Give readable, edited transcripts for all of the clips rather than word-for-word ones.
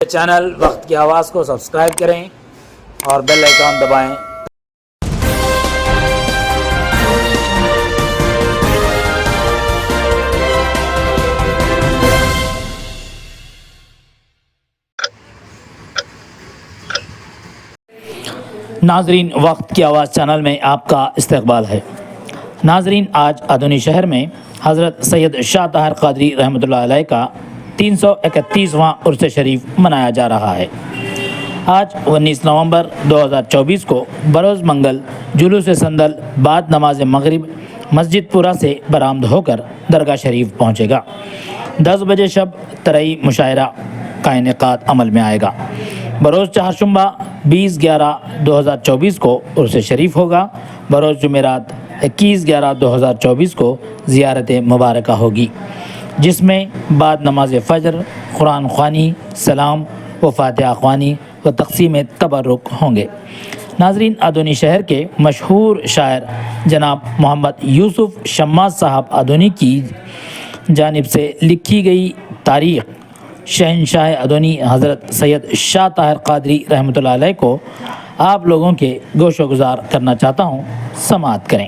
Channel وقت کی آواز کو سبسکرائب کریں اور بیل آئیکن دبائیں۔ ناظرین، وقت کی آواز چینل میں آپ کا استقبال ہے۔ ناظرین، آج ادونی شہر میں حضرت سید شاہ طاہر قادری رحمۃ اللہ علیہ کا 331واں عرس شریف منایا جا رہا ہے۔ آج 19 نومبر 2024 کو بروز منگل جلوس سندل بعد نماز مغرب مسجد پورہ سے برآمد ہو کر درگاہ شریف پہنچے گا۔ 10 بجے شب ترئی مشاعرہ کا انعقاد عمل میں آئے گا۔ بروز چہارشنبہ 20/11/2024 کو عرس شریف ہوگا۔ بروز جمعرات 21/11/2024 کو زیارت مبارکہ ہوگی، جس میں بعد نماز فجر قرآن خوانی، سلام و فاتحہ خوانی و تقسیم تبرک ہوں گے۔ ناظرین، ادونی شہر کے مشہور شاعر جناب محمد یوسف شماس صاحب ادونی کی جانب سے لکھی گئی تاریخ شہنشاہ ادونی حضرت سید شاہ طاہر قادری رحمۃ اللہ علیہ کو آپ لوگوں کے گوش و گزار کرنا چاہتا ہوں، سماعت کریں۔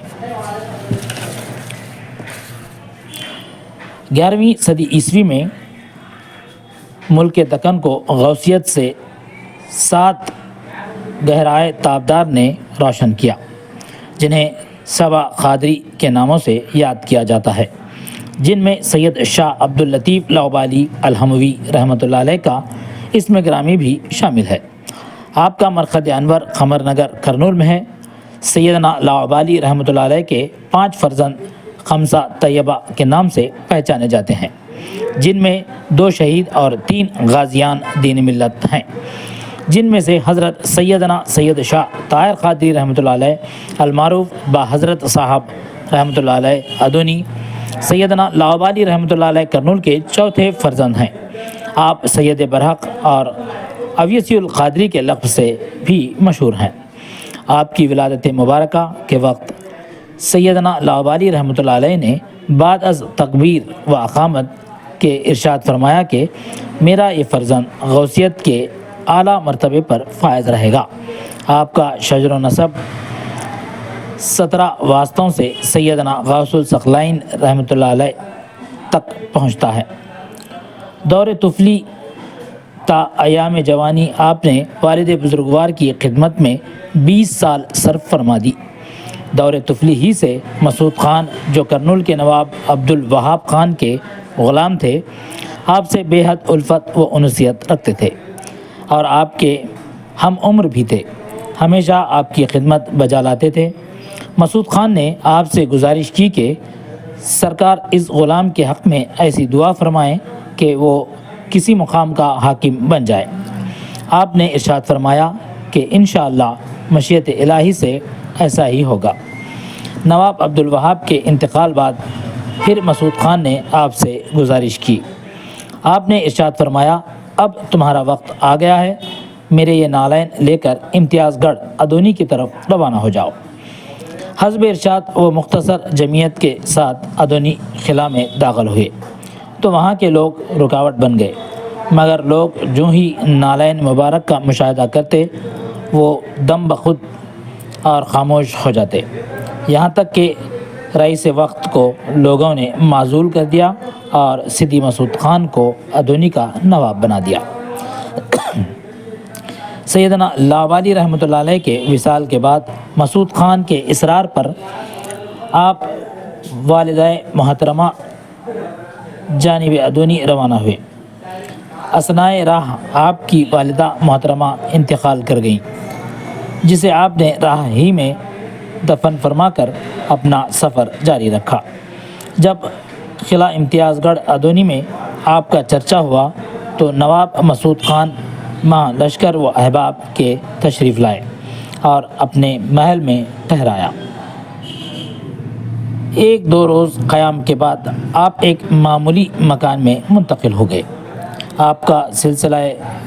11ویں صدی عیسوی میں ملک دکن کو غوثیت سے 7 گہرائے تابدار نے روشن کیا، جنہیں سبا قادری کے ناموں سے یاد کیا جاتا ہے، جن میں سید شاہ عبداللطیف لاؤبالی الحموی رحمۃ اللہ علیہ کا اسم گرامی بھی شامل ہے۔ آپ کا مرقد انور قمر نگر کرنول میں ہے۔ سیدنا لاؤبالی رحمۃ اللہ علیہ کے 5 فرزند خمسہ طیبہ کے نام سے پہچانے جاتے ہیں، جن میں 2 شہید اور 3 غازیان دین ملت ہیں، جن میں سے حضرت سیدنا سید شاہ طاہر قادری رحمۃ اللہ علیہ المعروف با حضرت صاحب رحمۃ اللہ علیہ ادونی سیدنا لاؤبالی رحمۃ اللہ علیہ کرنول کے 4تھے فرزند ہیں۔ آپ سید برحق اور اویسی القادری کے لقب سے بھی مشہور ہیں۔ آپ کی ولادت مبارکہ کے وقت سیدنا لاؤبالی رحمۃ اللہ علیہ نے بعد از تکبیر و اقامت کے ارشاد فرمایا کہ میرا یہ فرزند غوثیت کے اعلیٰ مرتبے پر فائز رہے گا۔ آپ کا شجر و نسب 17 واسطوں سے سیدنا غوث الثقلین رحمۃ اللہ علیہ تک پہنچتا ہے۔ دور طفلی تا ایام جوانی آپ نے والد بزرگوار کی خدمت میں 20 سال صرف فرما دی۔ دور طفلی ہی سے مسعود خان، جو کرنول کے نواب عبدالوہاب خان کے غلام تھے، آپ سے بے حد الفت و انسیت رکھتے تھے اور آپ کے ہم عمر بھی تھے، ہمیشہ آپ کی خدمت بجا لاتے تھے۔ مسعود خان نے آپ سے گزارش کی کہ سرکار اس غلام کے حق میں ایسی دعا فرمائیں کہ وہ کسی مقام کا حاکم بن جائے۔ آپ نے ارشاد فرمایا کہ انشاءاللہ مشیت الہی سے ایسا ہی ہوگا۔ نواب عبدالوہاب کے انتقال بعد پھر مسعود خان نے آپ سے گزارش کی۔ آپ نے ارشاد فرمایا، اب تمہارا وقت آ گیا ہے، میرے یہ نالین لے کر امتیاز گڑھ ادونی کی طرف روانہ ہو جاؤ۔ حسب ارشاد وہ مختصر جمعیت کے ساتھ ادونی خلا میں داخل ہوئے تو وہاں کے لوگ رکاوٹ بن گئے، مگر لوگ جو ہی نالین مبارک کا مشاہدہ کرتے وہ دم بخود اور خاموش ہو جاتے، یہاں تک کہ رئیس وقت کو لوگوں نے معزول کر دیا اور سیدی مسعود خان کو ادونی کا نواب بنا دیا۔ سیدنا لاؤبالی رحمۃ اللہ علیہ کے وصال کے بعد مسعود خان کے اصرار پر آپ والدہ محترمہ جانب ادونی روانہ ہوئے۔ اثنائے راہ آپ کی والدہ محترمہ انتقال کر گئیں، جسے آپ نے راہ ہی میں دفن فرما کر اپنا سفر جاری رکھا۔ جب خلا امتیاز گڑھ ادونی میں آپ کا چرچا ہوا تو نواب مسعود خان ماں لشکر و احباب کے تشریف لائے اور اپنے محل میں ٹھہرایا۔ 1-2 روز قیام کے بعد آپ ایک معمولی مکان میں منتقل ہو گئے۔ آپ کا سلسلہ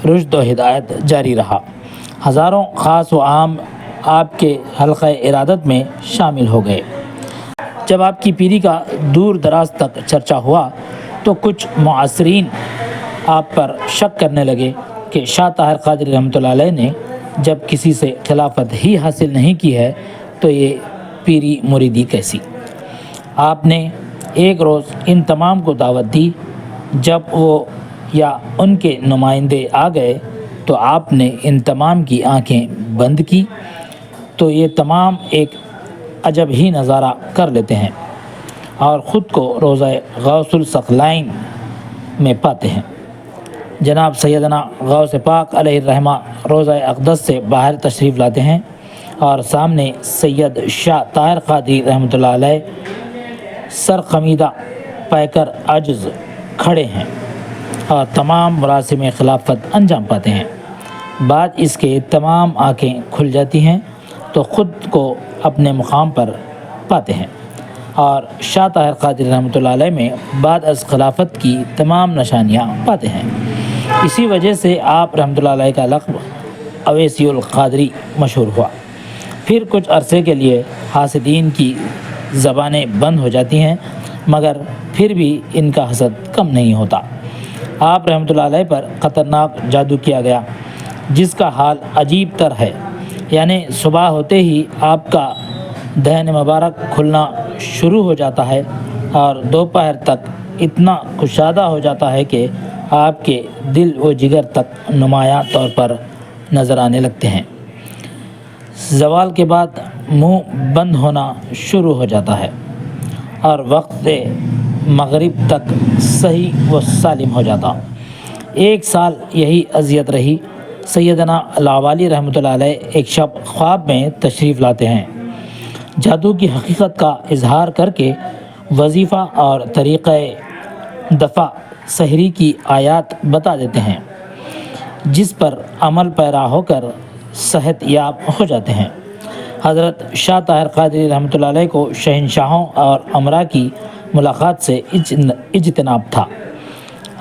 رشد و ہدایت جاری رہا۔ ہزاروں خاص و عام آپ کے حلقہ ارادت میں شامل ہو گئے۔ جب آپ کی پیری کا دور دراز تک چرچا ہوا تو کچھ معاصرین آپ پر شک کرنے لگے کہ شاہ طاہر قادری رحمۃ اللہ علیہ نے جب کسی سے خلافت ہی حاصل نہیں کی ہے تو یہ پیری مریدی کیسی۔ آپ نے ایک روز ان تمام کو دعوت دی۔ جب وہ یا ان کے نمائندے آ گئے تو آپ نے ان تمام کی آنکھیں بند کی تو یہ تمام ایک عجب ہی نظارہ کر لیتے ہیں اور خود کو روضہ غوث الثقلین میں پاتے ہیں۔ جناب سیدنا غوث پاک علیہ الرحمہ روضہ اقدس سے باہر تشریف لاتے ہیں اور سامنے سید شاہ طاہر قادری رحمۃ اللہ علیہ سر خمیدہ پے کر عاجز کھڑے ہیں اور تمام مراسم خلافت انجام پاتے ہیں۔ بعد اس کے تمام آنکھیں کھل جاتی ہیں تو خود کو اپنے مقام پر پاتے ہیں اور شاہ طاہر قادری رحمۃ اللہ علیہ میں بعد از خلافت کی تمام نشانیاں پاتے ہیں۔ اسی وجہ سے آپ رحمۃ اللہ علیہ کا لقب اویسی القادری مشہور ہوا۔ پھر کچھ عرصے کے لیے حاسدین کی زبانیں بند ہو جاتی ہیں مگر پھر بھی ان کا حسد کم نہیں ہوتا۔ آپ رحمۃ اللہ علیہ پر خطرناک جادو کیا گیا جس کا حال عجیب تر ہے، یعنی صبح ہوتے ہی آپ کا دہن مبارک کھلنا شروع ہو جاتا ہے اور دوپہر تک اتنا کشادہ ہو جاتا ہے کہ آپ کے دل و جگر تک نمایاں طور پر نظر آنے لگتے ہیں۔ زوال کے بعد منہ بند ہونا شروع ہو جاتا ہے اور وقت مغرب تک صحیح و سالم ہو جاتا۔ ایک سال یہی اذیت رہی۔ سیدنا لاوالی رحمۃ اللہ علیہ ایک شب خواب میں تشریف لاتے ہیں۔ جادو کی حقیقت کا اظہار کر کے وظیفہ اور طریقہ دفع سحری کی آیات بتا دیتے ہیں جس پر عمل پیرا ہو کر صحت یاب ہو جاتے ہیں۔ حضرت شاہ طاہر قادری رحمۃ اللہ علیہ کو شہنشاہوں اور امراء کی ملاقات سے اجتناب تھا۔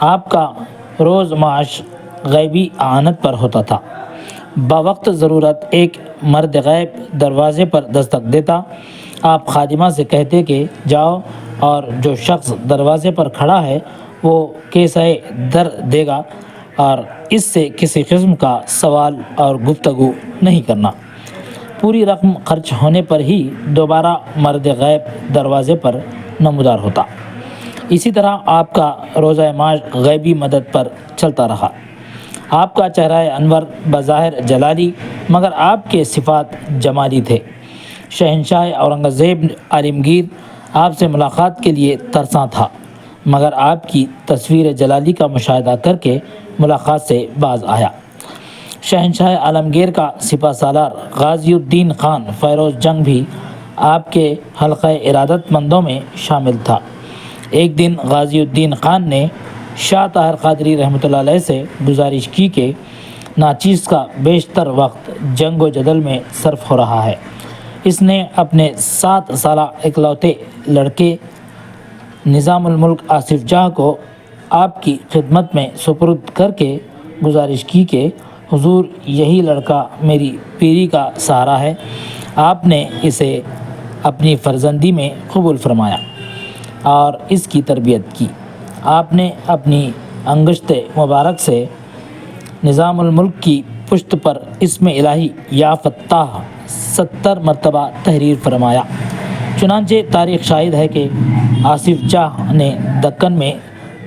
آپ کا روز معاش غیبی اعانت پر ہوتا تھا۔ بوقت ضرورت ایک مرد غیب دروازے پر دستک دیتا۔ آپ خادمہ سے کہتے کہ جاؤ اور جو شخص دروازے پر کھڑا ہے وہ کیسے در دے گا اور اس سے کسی قسم کا سوال اور گفتگو نہیں کرنا۔ پوری رقم خرچ ہونے پر ہی دوبارہ مرد غیب دروازے پر نمودار ہوتا۔ اسی طرح آپ کا روزہ معاش غیبی مدد پر چلتا رہا۔ آپ کا چہرہ انور بظاہر جلالی مگر آپ کے صفات جمالی تھے۔ شہنشاہ اورنگزیب عالمگیر آپ سے ملاقات کے لیے ترساں تھا مگر آپ کی تصویر جلالی کا مشاہدہ کر کے ملاقات سے باز آیا۔ شہنشاہ عالمگیر کا سپہ سالار غازی الدین خان فیروز جنگ بھی آپ کے حلقہ ارادت مندوں میں شامل تھا۔ ایک دن غازی الدین خان نے شاہ طاہر قادری رحمۃ اللہ علیہ سے گزارش کی کہ ناچیز کا بیشتر وقت جنگ و جدل میں صرف ہو رہا ہے۔ اس نے اپنے 7 سالہ اکلوتے لڑکے نظام الملک آصف جاہ کو آپ کی خدمت میں سپرد کر کے گزارش کی کہ حضور یہی لڑکا میری پیری کا سہارا ہے۔ آپ نے اسے اپنی فرزندی میں قبول فرمایا اور اس کی تربیت کی۔ آپ نے اپنی انگشت مبارک سے نظام الملک کی پشت پر اسم الہی یا فتاح 70 مرتبہ تحریر فرمایا۔ چنانچہ تاریخ شاہد ہے کہ آصف جاہ نے دکن میں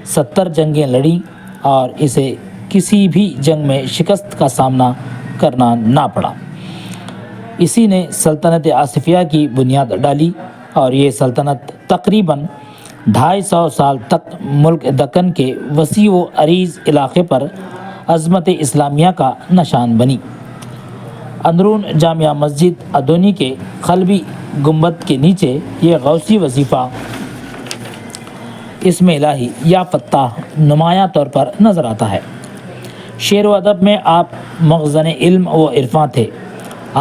70 جنگیں لڑیں اور اسے کسی بھی جنگ میں شکست کا سامنا کرنا نہ پڑا۔ اسی نے سلطنت آصفیہ کی بنیاد ڈالی اور یہ سلطنت تقریباً 250 سال تک ملک دکن کے وسیع و عریض علاقے پر عظمت اسلامیہ کا نشان بنی۔ اندرون جامعہ مسجد ادونی کے قلبی گنبد کے نیچے یہ غوثی وظیفہ اسم الہی یا فتاح نمایاں طور پر نظر آتا ہے۔ شعر و ادب میں آپ مخزن علم و عرفاں تھے۔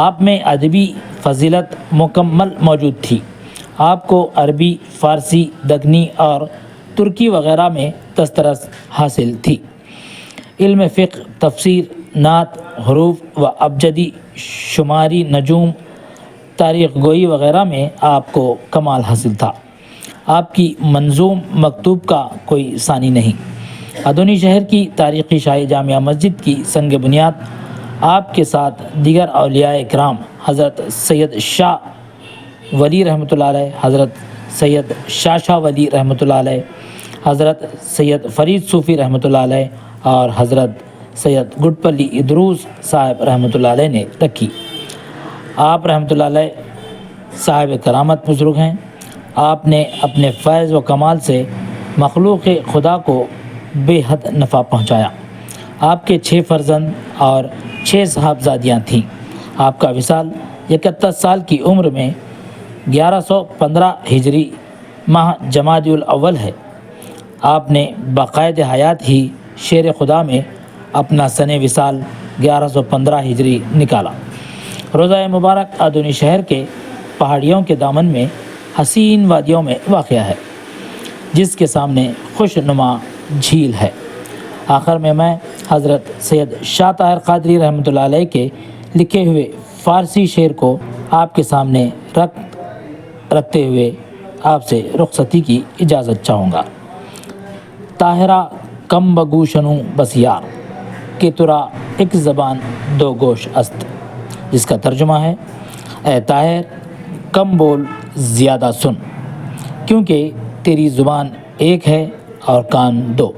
آپ میں ادبی فضیلت مکمل موجود تھی۔ آپ کو عربی، فارسی، دکنی اور ترکی وغیرہ میں دسترس حاصل تھی۔ علم فقہ، تفسیر، نعت، حروف و ابجدی، شماری، نجوم، تاریخ گوئی وغیرہ میں آپ کو کمال حاصل تھا۔ آپ کی منظوم مکتوب کا کوئی ثانی نہیں۔ ادونی شہر کی تاریخی شاہی جامعہ مسجد کی سنگ بنیاد آپ کے ساتھ دیگر اولیاء کرام حضرت سید شاہ ولی رحمۃ اللہ علیہ، حضرت سید شاہ ولی رحمۃ اللہ علیہ، حضرت سید فرید صوفی رحمۃ اللہ علیہ اور حضرت سید گڈپلی ادروس صاحب رحمۃ اللہ علیہ نے رکھی۔ آپ رحمۃ اللہ علیہ صاحب کرامت بزرگ ہیں۔ آپ نے اپنے فیض و کمال سے مخلوق خدا کو بے حد نفع پہنچایا۔ آپ کے 6 فرزند اور 6 صاحبزادیاں تھیں۔ آپ کا وصال 71 سال کی عمر میں 1115 ہجری ماہ جمادی الاول ہے۔ آپ نے باقاعد حیات ہی شیر خدا میں اپنا سن وصال 1115 ہجری نکالا۔ روضہ مبارک ادونی شہر کے پہاڑیوں کے دامن میں حسین وادیوں میں واقع ہے، جس کے سامنے خوش نما جھیل ہے۔ آخر میں حضرت سید شاہ طاہر قادری رحمۃ اللہ علیہ کے لکھے ہوئے فارسی شعر کو آپ کے سامنے رکھتے ہوئے آپ سے رخصتی کی اجازت چاہوں گا۔ طاہرہ کم بگو شنو بس یار کہ ترا ایک زبان دو گوش است، جس کا ترجمہ ہے اے طاہر کم بول زیادہ سن، کیونکہ تیری زبان ایک ہے اور کان دو۔